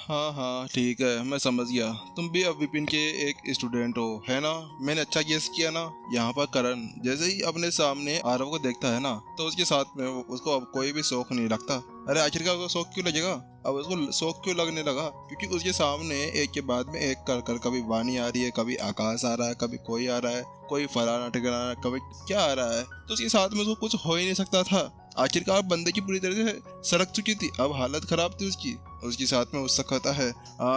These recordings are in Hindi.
हाँ हाँ ठीक है, मैं समझ गया। तुम भी अब विपिन के एक स्टूडेंट हो, है ना? मैंने अच्छा गेस किया ना? यहाँ पर करण जैसे ही अपने सामने आरव को देखता है ना, तो उसके साथ में उसको अब कोई भी शौक नहीं लगता। अरे आखिरकार उसको शौक क्यों लगेगा? अब उसको शौक क्यों लगने लगा? क्योंकि उसके सामने एक के बाद में एक कर कर कभी वाणी आ रही है, कभी आकाश आ रहा है, कभी कोई आ रहा है, कोई फलाना ठिकाना, कभी क्या आ रहा है। तो उसके साथ में उसको कुछ हो ही नहीं सकता था। आखिरकार बंदे की पूरी तरह से सड़क चुकी थी, अब हालत खराब थी उसकी। उसके साथ में उस कहता है,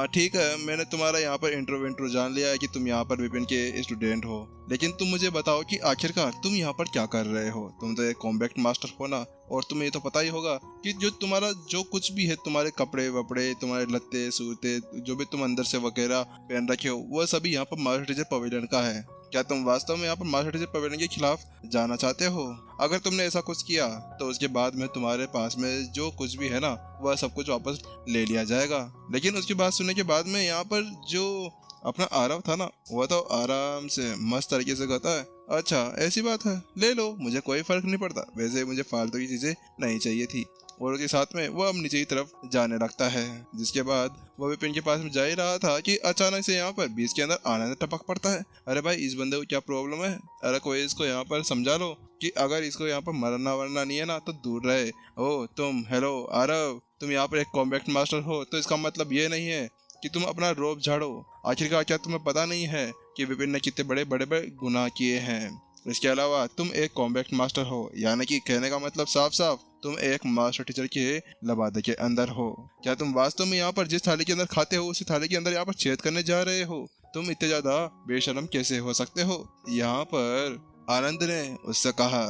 ठीक है, मैंने तुम्हारा यहाँ पर इंट्रो जान लिया है कि तुम यहाँ पर विपिन के स्टूडेंट हो, लेकिन तुम मुझे बताओ कि आखिरकार तुम यहाँ पर क्या कर रहे हो? तुम तो एक कॉम्बैक्ट मास्टर हो ना, और तुम्हें ये तो पता ही होगा कि जो तुम्हारा जो कुछ भी है, तुम्हारे कपड़े वपड़े, तुम्हारे लत्ते सूरते, जो भी तुम अंदर से वगैरह पहन रखे हो, वह सभी यहाँ पर मास्टर टीचर पवेलियन का है। क्या तुम वास्तव में यहाँ पर मास्टर टीचर पवेलियन के खिलाफ जाना चाहते हो? अगर तुमने ऐसा कुछ किया तो उसके बाद में तुम्हारे पास में जो कुछ भी है ना, वह सब कुछ वापस ले लिया जाएगा। लेकिन उसकी बात सुनने के बाद में यहाँ पर जो अपना आरव था ना, वह तो आराम से मस्त तरीके से कहता है, अच्छा ऐसी बात है, ले लो, मुझे कोई फर्क नहीं पड़ता, वैसे मुझे फालतू की चीजें नहीं चाहिए थी। और उसके साथ में वह अब नीचे की तरफ जाने लगता है। जिसके बाद वह विपिन के पास में जा ही रहा था कि अचानक से यहाँ पर बीच के अंदर आनंद टपक पड़ता है। अरे भाई, इस बंदे को क्या प्रॉब्लम है? अरे कोई इसको यहाँ पर समझा लो कि अगर इसको यहाँ पर मरना वरना नहीं है ना, तो दूर रहे। ओ तुम, हेलो आरव, तुम यहाँ पर एक कॉम्बैक्ट मास्टर हो, तो इसका मतलब ये नहीं है कि तुम अपना रोब झाड़ो। आखिरकार क्या तुम्हें पता नहीं है कि विपिन ने कितने बड़े बड़े बड़े गुनाह किए हैं? इसके अलावा तुम एक कॉम्बैक्ट मास्टर हो, यानी कि कहने का मतलब साफ साफ तुम एक मास्टर टीचर के लबादे के अंदर हो। क्या तुम वास्तव में यहाँ पर जिस थाली के अंदर खाते हो, उसी थाली के अंदर यहाँ पर छेद करने जा रहे हो? तुम इतने ज्यादा बेशर्म कैसे हो सकते हो? यहाँ पर आनंद ने उससे कहा,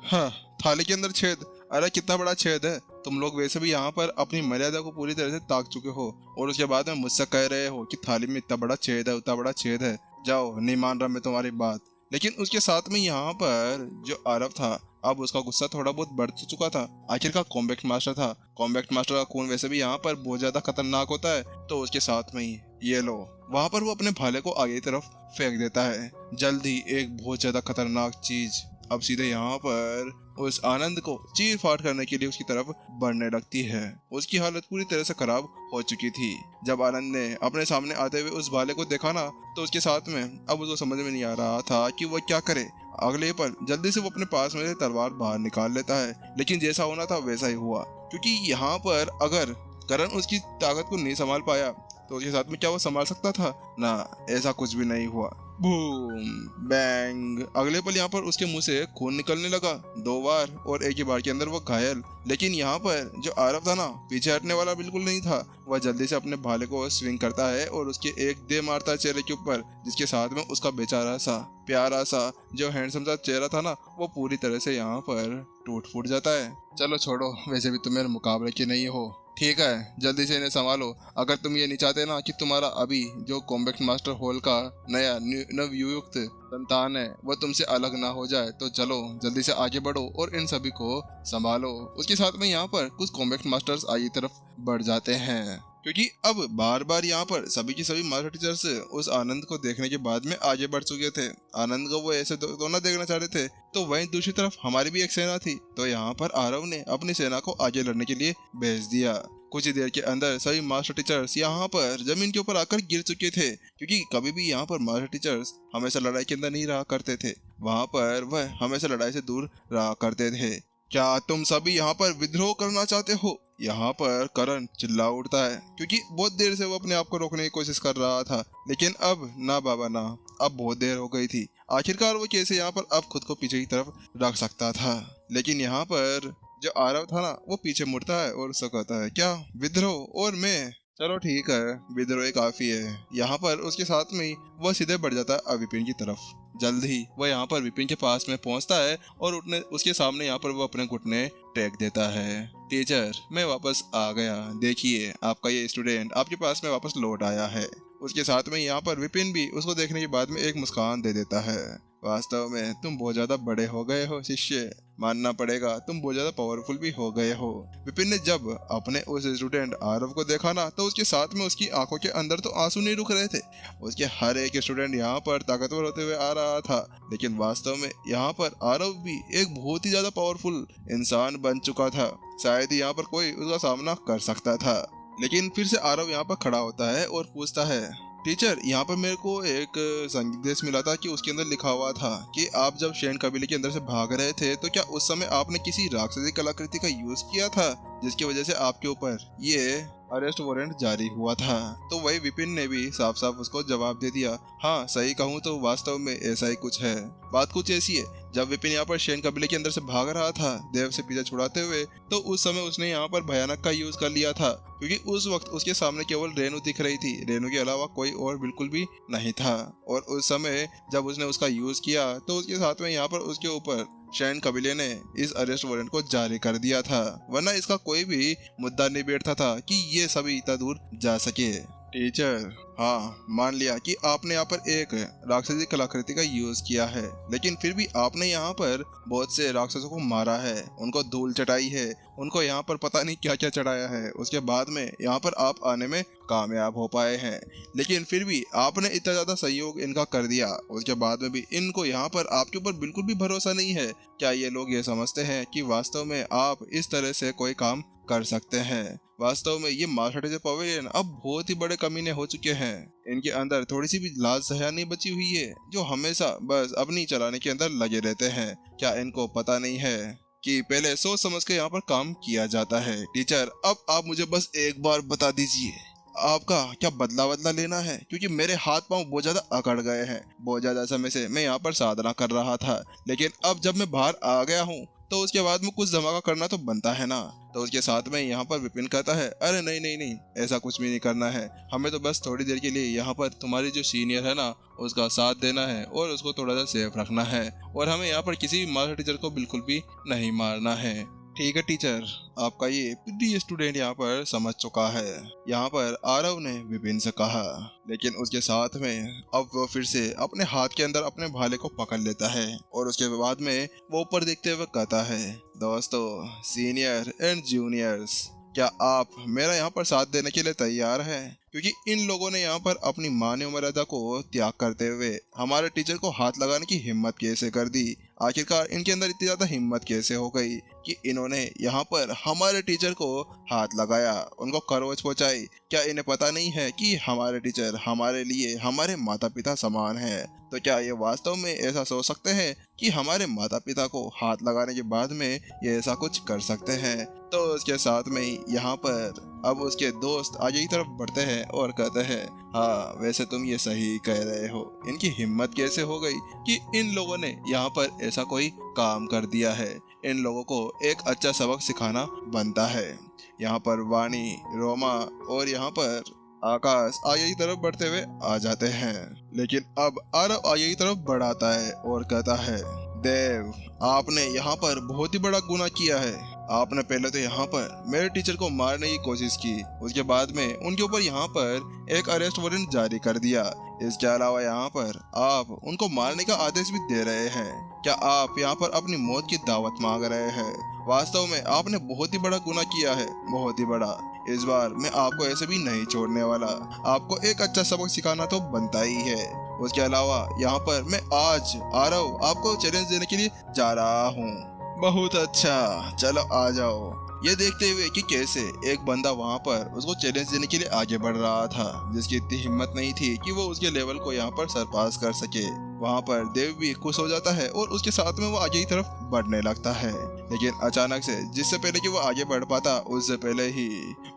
हाँ, थाली के अंदर छेद? अरे कितना बड़ा छेद है? तुम लोग वैसे भी यहाँ पर अपनी मर्यादा को पूरी तरह से ताक चुके हो, और उसके बाद में मुझसे कह रहे हो कि थाली में इतना बड़ा छेद है, उतना बड़ा छेद है। जाओ, नहीं मान रहा मैं तुम्हारी बात। लेकिन उसके साथ में यहाँ पर जो आरव था, अब उसका गुस्सा थोड़ा बहुत बढ़ चुका था। आखिरकार कॉम्बैक्ट मास्टर था, कॉम्बैक्ट मास्टर का खून वैसे भी यहाँ पर बहुत ज्यादा खतरनाक होता है। तो उसके साथ में ही ये लो, वहां पर वो अपने भाले को आगे की तरफ फेंक देता है। जल्द ही एक बहुत ज्यादा खतरनाक चीज अब सीधे यहाँ पर उस आनंद को चीर फाड़ करने के लिए उसकी तरफ बढ़ने लगती है। उसकी हालत पूरी तरह से खराब हो चुकी थी। जब आनंद ने अपने सामने आते हुए उस भाले को देखा ना, तो उसके साथ में अब उसको समझ में नहीं आ रहा था कि वह क्या करे। अगले पल जल्दी से वो अपने पास में से तलवार बाहर निकाल लेता है, लेकिन जैसा होना था वैसा ही हुआ। क्योंकि यहाँ पर अगर करण उसकी ताकत को नहीं संभाल पाया, तो उसके साथ में क्या वो संभाल सकता था? ना, ऐसा कुछ भी नहीं हुआ। Boom, bang. अगले पल यहाँ पर उसके मुंह से खून निकलने लगा 2 बार, और एक ही बार के अंदर वो घायल। लेकिन यहाँ पर जो आरव था ना, पीछे हटने वाला बिल्कुल नहीं था। वह जल्दी से अपने भाले को स्विंग करता है और उसके एक दे मारता है चेहरे के ऊपर, जिसके साथ में उसका बेचारा सा प्यारा सा जो हैंडसम सा चेहरा था ना, वो पूरी तरह से यहाँ पर टूट फूट जाता है। चलो छोड़ो, वैसे भी तुम मेरे मुकाबले के नहीं हो, ठीक है, जल्दी से इन्हें संभालो। अगर तुम ये नहीं चाहते ना कि तुम्हारा अभी जो कॉम्बैक्ट मास्टर होल का नया नवयुक्त संतान है वह तुमसे अलग ना हो जाए, तो चलो जल्दी से आगे बढ़ो और इन सभी को संभालो। उसके साथ में यहाँ पर कुछ कॉम्बैक्ट मास्टर्स आगे तरफ बढ़ जाते हैं, क्योंकि अब बार बार यहाँ पर सभी के सभी मास्टर टीचर्स उस आनंद को देखने के बाद में आगे बढ़ चुके थे। आनंद को वो ऐसे दोनों देखना चाह रहे थे, तो वहीं दूसरी तरफ हमारी भी एक सेना थी। तो यहाँ पर आरव ने अपनी सेना को आगे लड़ने के लिए भेज दिया। कुछ ही देर के अंदर सभी मास्टर टीचर्स यहाँ पर जमीन के ऊपर आकर गिर चुके थे, क्योंकि कभी भी यहाँ पर मास्टर टीचर्स हमेशा लड़ाई के अंदर नहीं रहा करते थे। वहाँ पर वह हमेशा लड़ाई से दूर रहा करते थे। क्या तुम सभी यहाँ पर विद्रोह करना चाहते हो? यहाँ पर करण चिल्ला उठता है, क्योंकि बहुत देर से वो अपने आप को रोकने की कोशिश कर रहा था, लेकिन अब ना बाबा ना, अब बहुत देर हो गई थी। आखिरकार वो कैसे यहाँ पर अब खुद को पीछे की तरफ रख सकता था। लेकिन यहाँ पर जो आरव था ना, वो पीछे मुड़ता है और उससे कहता है, क्या विद्रोह और मैं? चलो ठीक है, विद्रोह काफी है। यहाँ पर उसके साथ में ही वह सीधे बढ़ जाता है विपिन की तरफ। जल्द ही वह यहाँ पर विपिन के पास में पहुंचता है और उसके सामने यहाँ पर वो अपने घुटने टेक देता है। टीचर, मैं वापस आ गया, देखिए आपका ये स्टूडेंट आपके पास में वापस लौट आया है। उसके साथ में यहाँ पर विपिन भी उसको देखने के बाद में एक मुस्कान दे देता है। वास्तव में तुम बहुत ज्यादा बड़े हो गए हो शिष्य, मानना पड़ेगा, तुम बहुत ज्यादा पावरफुल भी हो गए हो। विपिन ने जब अपने उस स्टूडेंट आरव को देखा ना, तो उसके साथ में उसकी आंखों के अंदर तो आंसू नहीं रुक रहे थे। उसके हर एक स्टूडेंट यहाँ पर ताकतवर होते हुए आ रहा था, लेकिन वास्तव में यहाँ पर आरव भी एक बहुत ही ज्यादा पावरफुल इंसान बन चुका था। शायद ही यहाँ पर कोई उसका सामना कर सकता था। लेकिन फिर से आरव यहाँ पर खड़ा होता है और पूछता है, टीचर यहाँ पर मेरे को एक संदेश मिला था कि उसके अंदर लिखा हुआ था कि आप जब शेन कबीले के अंदर से भाग रहे थे तो क्या उस समय आपने किसी राक्षसी कलाकृति का यूज किया था जिसकी वजह से आपके ऊपर ये अरेस्ट वारंट जारी हुआ था। तो वही विपिन ने भी साफ साफ उसको जवाब दे दिया, हाँ सही कहूँ तो वास्तव में ऐसा ही कुछ है। बात कुछ ऐसी है, जब विपिन यहाँ पर शेन कबीले के अंदर से भाग रहा था देव से पीछा छुड़ाते हुए, तो उस समय उसने यहाँ पर भयानक का यूज कर लिया था, क्योंकि उस वक्त उसके सामने केवल रेनू दिख रही थी, रेनू के अलावा कोई और बिल्कुल भी नहीं था। और उस समय जब उसने उसका यूज किया तो उसके साथ में यहाँ पर उसके ऊपर शेन कबीले ने इस अरेस्ट वारंट को जारी कर दिया था, वरना इसका कोई भी मुद्दा नहीं बैठता था कि ये सभी इतना दूर जा सके। टीचर, हाँ मान लिया कि आपने यहाँ पर एक राक्षसी कलाकृति का यूज किया है, लेकिन फिर भी आपने यहाँ पर बहुत से राक्षसों को मारा है, उनको धूल चटाई है, उनको यहाँ पर पता नहीं क्या क्या चढ़ाया है, उसके बाद में यहाँ पर आप आने में कामयाब हो पाए हैं। लेकिन फिर भी आपने इतना ज्यादा सहयोग इनका कर दिया, उसके बाद में भी इनको यहाँ पर आपके ऊपर बिल्कुल भी भरोसा नहीं है। क्या ये लोग ये समझते हैं कि वास्तव में आप इस तरह से कोई काम कर सकते हैं? वास्तव में ये मार्शल पवेलियन अब बहुत ही बड़े कमीने हो चुके हैं, इनके अंदर थोड़ी सी भी लाज हया नहीं बची हुई है, जो हमेशा बस अपनी चलाने के अंदर लगे रहते हैं। क्या इनको पता नहीं है कि पहले सोच समझ के यहाँ पर काम किया जाता है? टीचर, अब आप मुझे बस एक बार बता दीजिए आपका क्या बदला लेना है, क्योंकि मेरे हाथ पांव बहुत ज्यादा अकड़ गए हैं। बहुत ज्यादा समय से मैं यहाँ पर साधना कर रहा था, लेकिन अब जब मैं बाहर आ गया हूँ तो उसके बाद में कुछ धमाका करना तो बनता है ना। तो उसके साथ में यहाँ पर विपिन कहता है, अरे नहीं नहीं नहीं, ऐसा कुछ भी नहीं करना है, हमें तो बस थोड़ी देर के लिए यहाँ पर तुम्हारी जो सीनियर है ना उसका साथ देना है और उसको थोड़ा सा सेफ रखना है, और हमें यहाँ पर किसी भी मास्टर टीचर को बिल्कुल भी नहीं मारना है। ठीक है टीचर, आपका ये प्रिटी स्टूडेंट यहाँ पर समझ चुका है, यहाँ पर आरव ने विपिन से कहा। लेकिन उसके साथ में अब वो फिर से अपने हाथ के अंदर अपने भाले को पकड़ लेता है और उसके बाद में वो ऊपर देखते हुए कहता है, दोस्तों, सीनियर एंड जूनियर्स, क्या आप मेरा यहाँ पर साथ देने के लिए तैयार हैं? क्योंकि इन लोगों ने यहाँ पर अपनी मान्य मर्यादा को त्याग करते हुए हमारे टीचर को हाथ लगाने की हिम्मत कैसे कर दी? आखिरकार इनके अंदर इतनी ज्यादा हिम्मत कैसे हो गई कि इन्होंने यहाँ पर हमारे टीचर को हाथ लगाया, उनको खरोच पहुंचाई? क्या इन्हें पता नहीं है कि हमारे टीचर हमारे लिए हमारे माता पिता समान है? तो क्या ये वास्तव में ऐसा सोच सकते हैं कि हमारे माता पिता को हाथ लगाने के बाद में ये ऐसा कुछ कर सकते हैं? तो उसके साथ में यहाँ पर अब उसके दोस्त आगे की तरफ बढ़ते हैं और कहते हैं, हाँ वैसे तुम ये सही कह रहे हो, इनकी हिम्मत कैसे हो गई कि इन लोगों ने यहाँ पर ऐसा कोई काम कर दिया है? इन लोगों को एक अच्छा सबक सिखाना बनता है। यहाँ पर वाणी, रोमा और यहाँ पर आकाश आगे की तरफ बढ़ते हुए आ जाते हैं, लेकिन अब आरव आगे की तरफ बढ़ाता है और कहता है, देव, आपने यहाँ पर बहुत ही बड़ा गुनाह किया है। आपने पहले तो यहाँ पर मेरे टीचर को मारने की कोशिश की, उसके बाद में उनके ऊपर यहाँ पर एक अरेस्ट वारंट जारी कर दिया। इसके अलावा यहाँ पर आप उनको मारने का आदेश भी दे रहे हैं। क्या आप यहाँ पर अपनी मौत की दावत मांग रहे हैं? वास्तव में आपने बहुत ही बड़ा गुनाह किया है, बहुत ही बड़ा। इस बार मैं आपको ऐसे भी नहीं छोड़ने वाला, आपको एक अच्छा सबक सिखाना तो बनता ही है। उसके अलावा यहाँ पर मैं आज आरव आपको चैलेंज देने के लिए जा रहा हूँ। बहुत अच्छा, चलो आ जाओ। ये देखते हुए कि कैसे एक बंदा वहाँ पर उसको चैलेंज देने के लिए आगे बढ़ रहा था, जिसकी इतनी हिम्मत नहीं थी कि वो उसके लेवल को यहाँ पर सरपास कर सके। वहाँ पर देव भी खुश हो जाता है और उसके साथ में वो आगे की तरफ बढ़ने लगता है। लेकिन अचानक से, जिससे पहले कि वो आगे बढ़ पाता उससे पहले ही,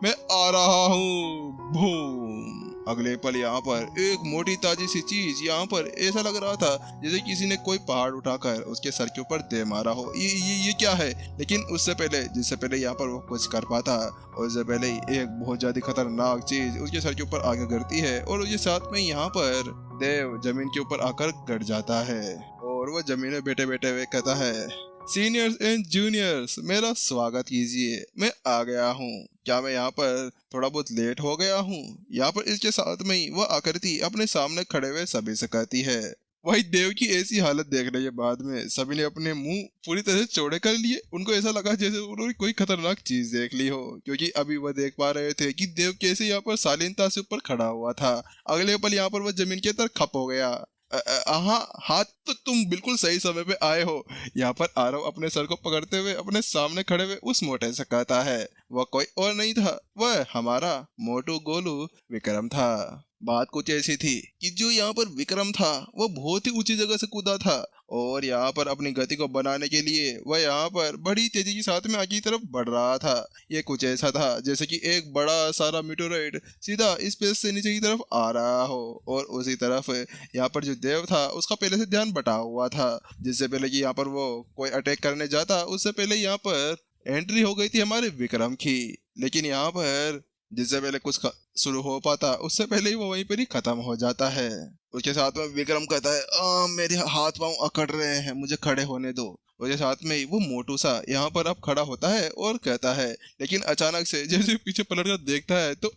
मैं आ रहा हूँ, बूम। अगले पल यहाँ पर एक मोटी ताजी सी चीज यहाँ पर ऐसा लग रहा था जैसे किसी ने कोई पहाड़ उठाकर उसके सर के ऊपर दे मारा हो। ये क्या है? लेकिन उससे पहले, जिससे पहले यहाँ पर वो कुछ कर पाता, उससे पहले ही एक बहुत ज्यादा खतरनाक चीज उसके सर के ऊपर आकर गिरती है और उसके साथ में यहाँ पर देव जमीन के ऊपर आकर गिर जाता है और वो जमीन में बैठे बैठे हुए कहता है, सीनियर्स एंड जूनियर्स, मेरा स्वागत कीजिए, मैं आ गया हूँ। क्या मैं यहाँ पर थोड़ा बहुत लेट हो गया हूँ? यहाँ पर इसके साथ में ही वह आकृति अपने सामने खड़े हुए सभी से कहती है। वही देव की ऐसी हालत देखने के बाद में सभी ने अपने मुंह पूरी तरह से चौड़े कर लिए। उनको ऐसा लगा जैसे उन्होंने कोई खतरनाक चीज देख ली हो, क्योंकि अभी वह देख पा रहे थे कि देव कैसे यहाँ पर शालीनता से ऊपर खड़ा हुआ था। अगले पल यहाँ पर वह जमीन के अंदर खप हो गया। हाँ हाँ, तो तुम बिल्कुल सही समय पे आए हो। यहाँ पर आरव अपने सर को पकड़ते हुए अपने सामने खड़े हुए उस मोटे से कहता है, वह कोई और नहीं था, वह हमारा मोटू गोलू विक्रम था। बात कुछ ऐसी थी कि जो यहाँ पर विक्रम था वह बहुत ही ऊंची जगह से कूदा था, और यहाँ पर अपनी गति को बनाने के लिए वह यहाँ पर बड़ी तेजी के साथ में आगे की तरफ बढ़ रहा था। ये कुछ ऐसा था जैसे कि एक बड़ा सारा मीटोराइड सीधा स्पेस से नीचे की तरफ आ रहा हो, और उसी तरफ यहाँ पर जो देव था उसका पहले से ध्यान बटा हुआ था। जिससे पहले कि यहाँ पर वो कोई अटैक करने जाता उससे पहले यहाँ पर एंट्री हो गई थी हमारे विक्रम की। लेकिन यहाँ पर जिससे पहले कुछ शुरू हो पाता उससे पहले ही वो वहीं पर ही खत्म हो जाता है। उसके साथ में विक्रम कहता है, मेरे हाथ पांव अकड़ रहे हैं, मुझे खड़े होने दो। उसके साथ में ही वो मोटू सा यहाँ पर अब खड़ा होता है और कहता है, लेकिन अचानक से जैसे पीछे पलट कर देखता है तो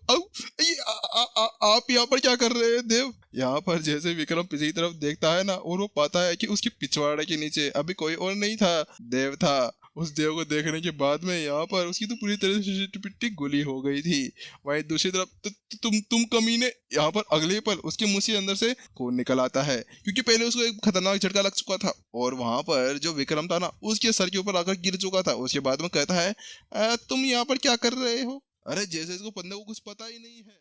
ये आप यहाँ पर क्या कर रहे हैं देव। यहाँ पर जैसे विक्रम पीछे की तरफ देखता है ना, और वो पाता है कि उसकी पिछवाड़े के नीचे अभी कोई और नहीं था, देव था। उस देव को देखने के बाद में यहाँ पर उसकी तो पूरी तरह से पिट्टी गोली हो गई थी। वहीं दूसरी तरफ तुम कमीने, यहाँ पर अगले पल उसके मुंह से अंदर से खून निकल आता है, क्योंकि पहले उसको एक खतरनाक झटका लग चुका था, और वहां पर जो विक्रम था ना उसके सर के ऊपर आकर गिर चुका था। उसके बाद में कहता है, तुम यहाँ पर क्या कर रहे हो। अरे जैसे इसको बंदे को कुछ पता ही नहीं है।